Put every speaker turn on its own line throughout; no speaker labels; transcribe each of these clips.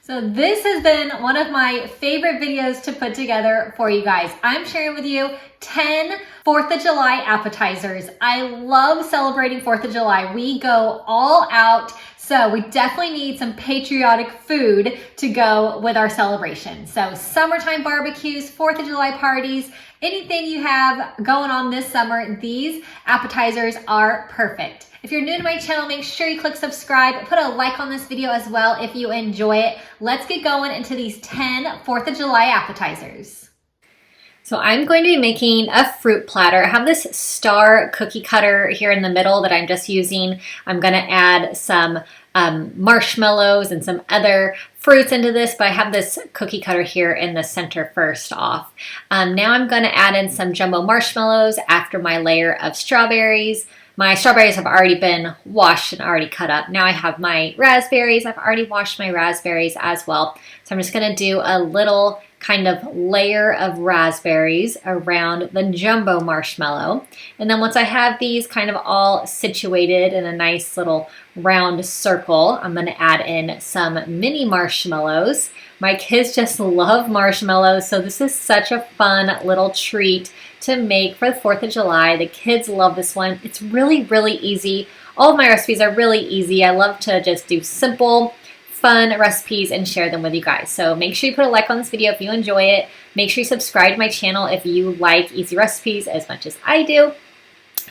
So this has been one of my favorite videos to put together for you guys. I'm sharing with you 10 4th of July appetizers. I love celebrating 4th of July. We go all out, so we definitely need some patriotic food to go with our celebration. So summertime barbecues, 4th of July parties, anything you have going on this summer, these appetizers are perfect. If you're new to my channel, make sure you click subscribe, put a like on this video as well if you enjoy it. Let's get going into these 10 4th of July appetizers. So I'm going to be making a fruit platter. I have this star cookie cutter here in the middle that I'm just using. I'm gonna add some marshmallows and some other fruits into this, but I have this cookie cutter here in the center first off. Now I'm gonna add in some jumbo marshmallows after my layer of strawberries. My strawberries have already been washed and already cut up. Now I have my raspberries. I've already washed my raspberries as well. So I'm just gonna do a little kind of layer of raspberries around the jumbo marshmallow. And then once I have these kind of all situated in a nice little round circle, I'm gonna add in some mini marshmallows. My kids just love marshmallows, so this is such a fun little treat to make for the 4th of July. The kids love this one. It's really, really easy. All of my recipes are really easy. I love to just do simple, fun recipes and share them with you guys. So make sure you put a like on this video if you enjoy it. Make sure you subscribe to my channel if you like easy recipes as much as I do.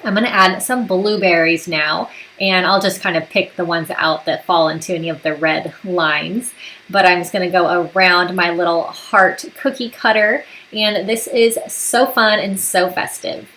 I'm gonna add some blueberries now, and I'll just kind of pick the ones out that fall into any of the red lines. But I'm just gonna go around my little heart cookie cutter, and this is so fun and so festive.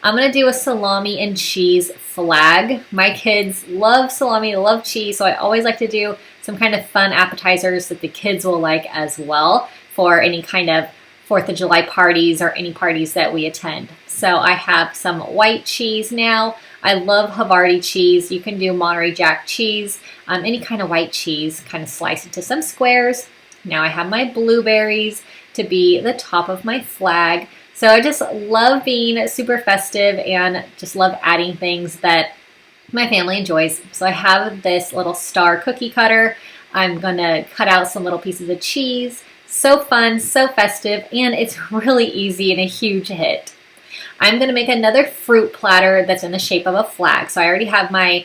I'm gonna do a salami and cheese flag. My kids love salami, they love cheese, so I always like to do some kind of fun appetizers that the kids will like as well for any kind of 4th of July parties or any parties that we attend. So I have some white cheese now. I love Havarti cheese. You can do Monterey Jack cheese, any kind of white cheese, kind of slice into some squares. Now I have my blueberries to be the top of my flag. So I just love being super festive and just love adding things that my family enjoys. So I have this little star cookie cutter. I'm gonna cut out some little pieces of cheese. So fun, so festive, and it's really easy and a huge hit. I'm gonna make another fruit platter that's in the shape of a flag. So I already have my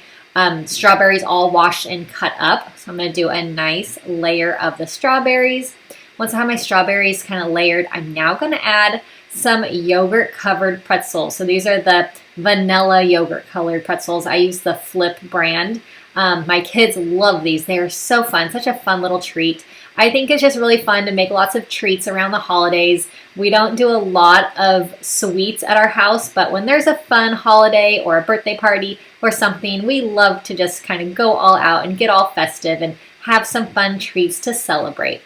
strawberries all washed and cut up. So I'm gonna do a nice layer of the strawberries. Once I have my strawberries kind of layered, I'm now gonna add some yogurt covered pretzels. So these are the vanilla yogurt colored pretzels. I use the Flip brand. My kids love these. They are so fun, such a fun little treat. I think it's just really fun to make lots of treats around the holidays. We don't do a lot of sweets at our house, but when there's a fun holiday or a birthday party or something, we love to just kind of go all out and get all festive and have some fun treats to celebrate.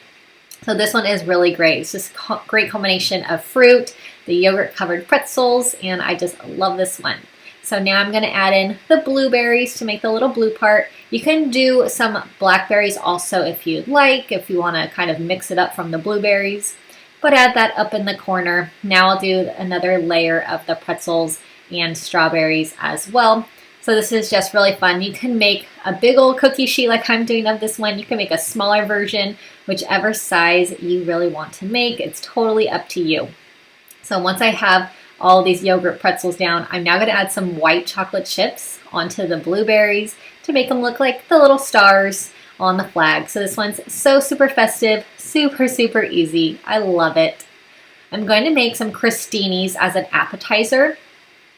So this one is really great. It's just a great combination of fruit, the yogurt covered pretzels, and I just love this one. So now I'm gonna add in the blueberries to make the little blue part. You can do some blackberries also if you'd like, if you wanna kind of mix it up from the blueberries, but add that up in the corner. Now I'll do another layer of the pretzels and strawberries as well. So this is just really fun. You can make a big old cookie sheet like I'm doing of this one. You can make a smaller version, whichever size you really want to make. It's totally up to you. So once I have all these yogurt pretzels down, I'm now gonna add some white chocolate chips onto the blueberries to make them look like the little stars on the flag. So this one's so super festive, super, super easy. I love it. I'm going to make some crostinis as an appetizer.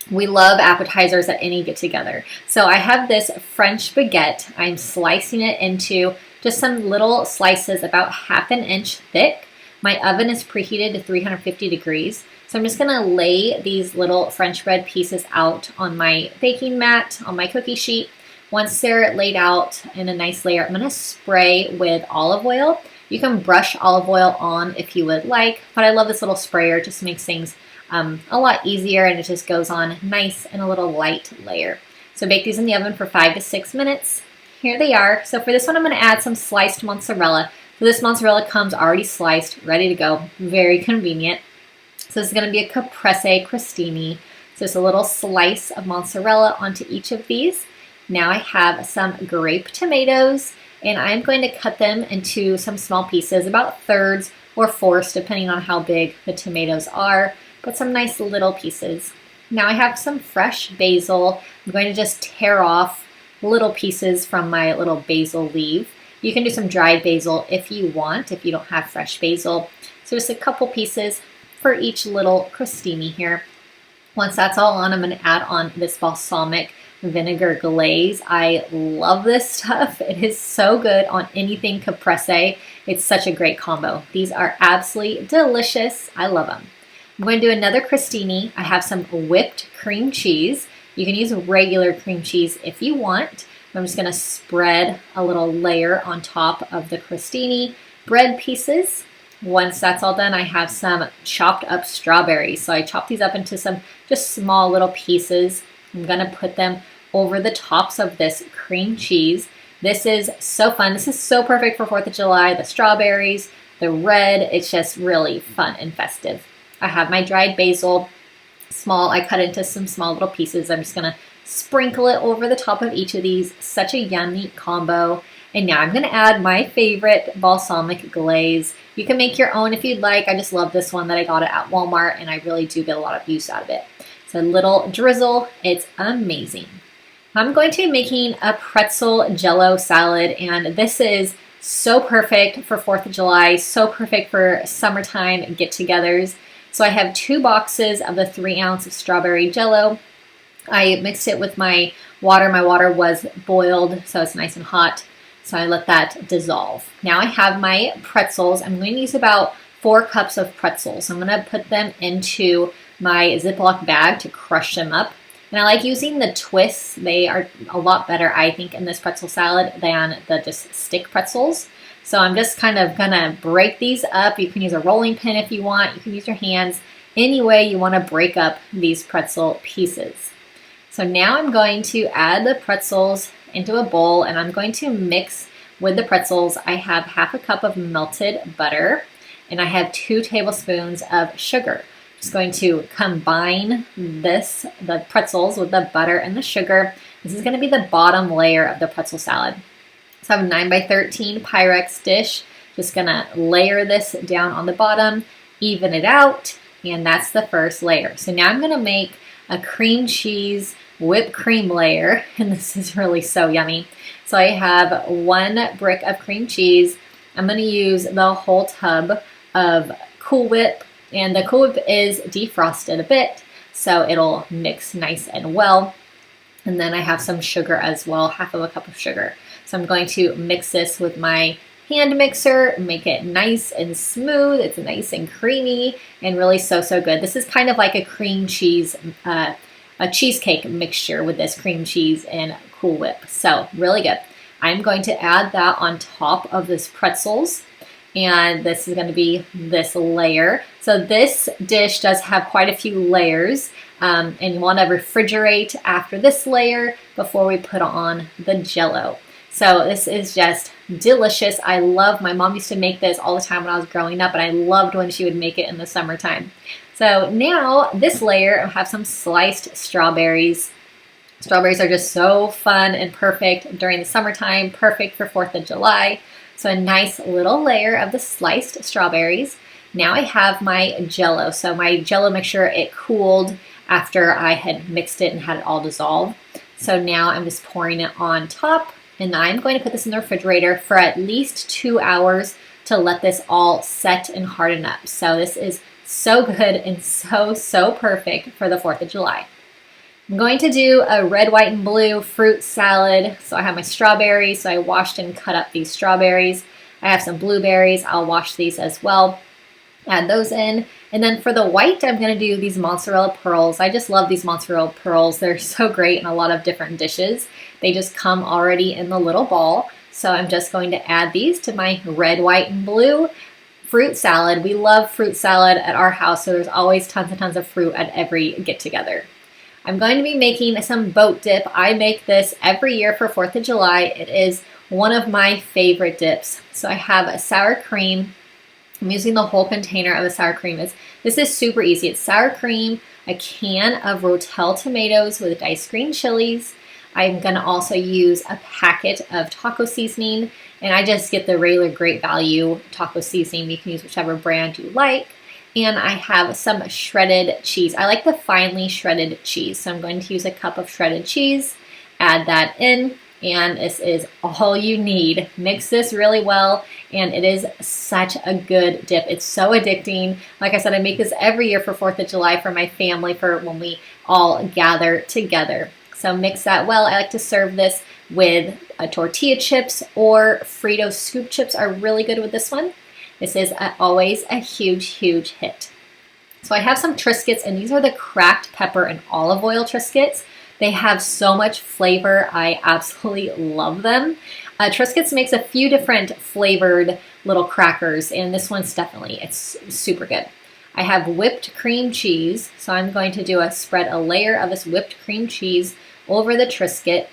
We love appetizers at any get-together. So I have this French baguette. I'm slicing it into just some little slices about 1/2 inch thick. My oven is preheated to 350 degrees. So I'm just gonna lay these little French bread pieces out on my baking mat, on my cookie sheet. Once they're laid out in a nice layer, I'm gonna spray with olive oil. You can brush olive oil on if you would like, but I love this little sprayer. It just makes things a lot easier, and it just goes on nice and a little light layer. So bake these in the oven for 5 to 6 minutes. Here they are. So for this one, I'm gonna add some sliced mozzarella. So this mozzarella comes already sliced, ready to go, very convenient. So this is gonna be a Caprese crostini. So just a little slice of mozzarella onto each of these. Now I have some grape tomatoes. and I'm going to cut them into some small pieces, about thirds or fourths, depending on how big the tomatoes are, but some nice little pieces. Now I have some fresh basil. I'm going to just tear off little pieces from my little basil leaf. You can do some dried basil if you want, if you don't have fresh basil. So just a couple pieces for each little crostini here. Once that's all on, I'm going to add on this balsamic vinegar glaze. I love this stuff. It is so good on anything Caprese. It's such a great combo. These are absolutely delicious. I love them. I'm going to do another crostini. I have some whipped cream cheese. You can use regular cream cheese if you want. I'm just going to spread a little layer on top of the crostini bread pieces. Once that's all done, I have some chopped up strawberries. So I chop these up into some just small little pieces. I'm going to put them over the tops of this cream cheese. This is so fun. This is so perfect for 4th of July. The strawberries, the red, it's just really fun and festive. I have my dried basil, small. I cut into some small little pieces. I'm just going to sprinkle it over the top of each of these. Such a yummy combo. And now I'm going to add my favorite balsamic glaze. You can make your own if you'd like. I just love this one that I got it at Walmart, and I really do get a lot of use out of it. So a little drizzle. It's amazing. I'm going to be making a pretzel jello salad, and this is so perfect for 4th of July, so perfect for summertime get-togethers. So I have 2 boxes of the 3-ounce of strawberry jello. I mixed it with my water. My water was boiled, so it's nice and hot. So I let that dissolve. Now I have my pretzels. I'm going to use about 4 cups of pretzels. I'm going to put them into my Ziploc bag to crush them up. And I like using the twists. They are a lot better, I think, in this pretzel salad than the just stick pretzels. So I'm just kind of gonna break these up. You can use a rolling pin if you want. You can use your hands. Any way you want to break up these pretzel pieces. So now I'm going to add the pretzels into a bowl, and I'm going to mix with the pretzels. I have half a cup of melted butter, and I have 2 tablespoons of sugar. Just going to combine the pretzels with the butter and the sugar. This is going to be the bottom layer of the pretzel salad. So I have a 9x13 Pyrex dish. Just going to layer this down on the bottom, even it out, and that's the first layer. So now I'm going to make a cream cheese whipped cream layer, and this is really so yummy. So I have 1 brick of cream cheese. I'm going to use the whole tub of Cool Whip, and the Cool Whip is defrosted a bit, so it'll mix nice and well. And then I have some sugar as well, half of a cup of sugar. So I'm going to mix this with my hand mixer, make it nice and smooth. It's nice and creamy and really so good. This is kind of like a cream cheese, a cheesecake mixture with this cream cheese and Cool Whip. So really good. I'm going to add that on top of this pretzels, and this is going to be this layer. So this dish does have quite a few layers, and you want to refrigerate after this layer before we put on the jello. So this is just delicious. I love, my mom used to make this all the time when I was growing up, and I loved when she would make it in the summertime. So now this layer, I have some sliced strawberries. Strawberries are just so fun and perfect during the summertime, perfect for 4th of July. So a nice little layer of the sliced strawberries. Now I have my jello. So my jello mixture, it cooled after I had mixed it and had it all dissolve. So now I'm just pouring it on top, and I'm going to put this in the refrigerator for at least 2 hours to let this all set and harden up. So this is so good and so perfect for the 4th of July. I'm going to do a red, white, and blue fruit salad. So I have my strawberries, so I washed and cut up these strawberries. I have some blueberries. I'll wash these as well. Add those in. And then for the white, I'm going to do these mozzarella pearls. I just love these mozzarella pearls. They're so great in a lot of different dishes. They just come already in the little ball. So I'm just going to add these to my red, white, and blue fruit salad. We love fruit salad at our house, so there's always tons and tons of fruit at every get-together. I'm going to be making some boat dip. I make this every year for 4th of July. It is one of my favorite dips. So I have a sour cream. I'm using the whole container of the sour cream. This is super easy. It's sour cream, a can of Rotel tomatoes with diced green chilies. I'm going to also use a packet of taco seasoning, And I just get the regular Great Value taco seasoning. You can use whichever brand you like. And I have some shredded cheese. I like the finely shredded cheese. So I'm going to use a cup of shredded cheese, add that in, and this is all you need. Mix this really well, and it is such a good dip. It's so addicting. Like I said, I make this every year for 4th of July for my family, for when we all gather together. So mix that well. I like to serve this with tortilla chips, or Frito scoop chips are really good with this one. This is always a huge hit. So I have some Triscuits, and these are the cracked pepper and olive oil Triscuits. They have so much flavor. I absolutely love them. Triscuits makes a few different flavored little crackers, and this one's definitely, it's super good. I have whipped cream cheese, so I'm going to spread a layer of this whipped cream cheese over the Triscuit.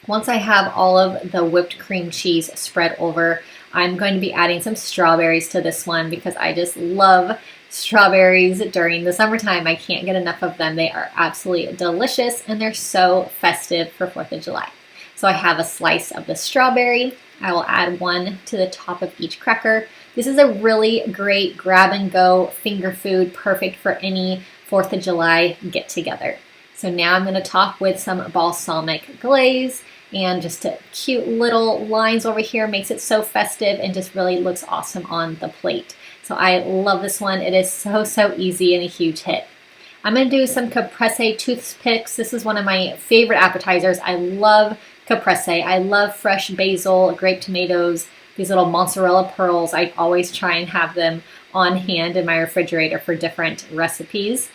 Once I have all of the whipped cream cheese spread over, I'm going to be adding some strawberries to this one because I just love strawberries during the summertime. I can't get enough of them. They are absolutely delicious, and they're so festive for 4th of July. So I have a slice of the strawberry. I will add one to the top of each cracker. This is a really great grab and go finger food, perfect for any 4th of July get together. So now I'm going to top with some balsamic glaze, and just cute little lines over here makes it so festive and just really looks awesome on the plate. So I love this one. It is so easy and a huge hit. I'm going to do some Caprese toothpicks. This is one of my favorite appetizers. I love Caprese. I love fresh basil, grape tomatoes, these little mozzarella pearls. I always try and have them on hand in my refrigerator for different recipes.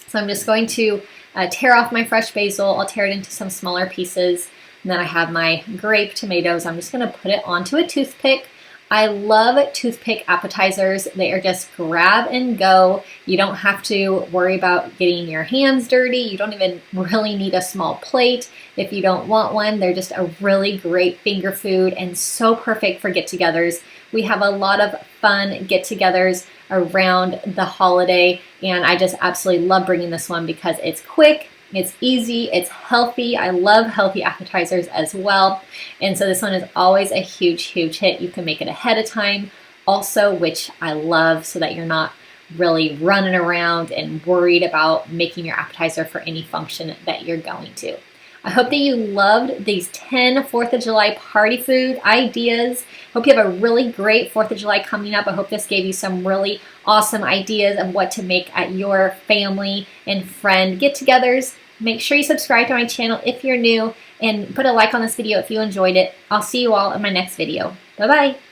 So I'm just going to tear off my fresh basil. I'll tear it into some smaller pieces. And then I have my grape tomatoes. I'm just going to put it onto a toothpick. I love toothpick appetizers. They are just grab and go. You don't have to worry about getting your hands dirty. You don't even really need a small plate if you don't want one. They're just a really great finger food and so perfect for get-togethers. We have a lot of fun get-togethers around the holiday, and I just absolutely love bringing this one because it's quick, it's easy, it's healthy. I love healthy appetizers as well. And so this one is always a huge hit. You can make it ahead of time also, which I love, so that you're not really running around and worried about making your appetizer for any function that you're going to. I hope that you loved these 10 4th of July party food ideas. Hope you have a really great 4th of July coming up. I hope this gave you some really awesome ideas of what to make at your family and friend get-togethers. Make sure you subscribe to my channel if you're new, and put a like on this video if you enjoyed it. I'll see you all in my next video. Bye-bye.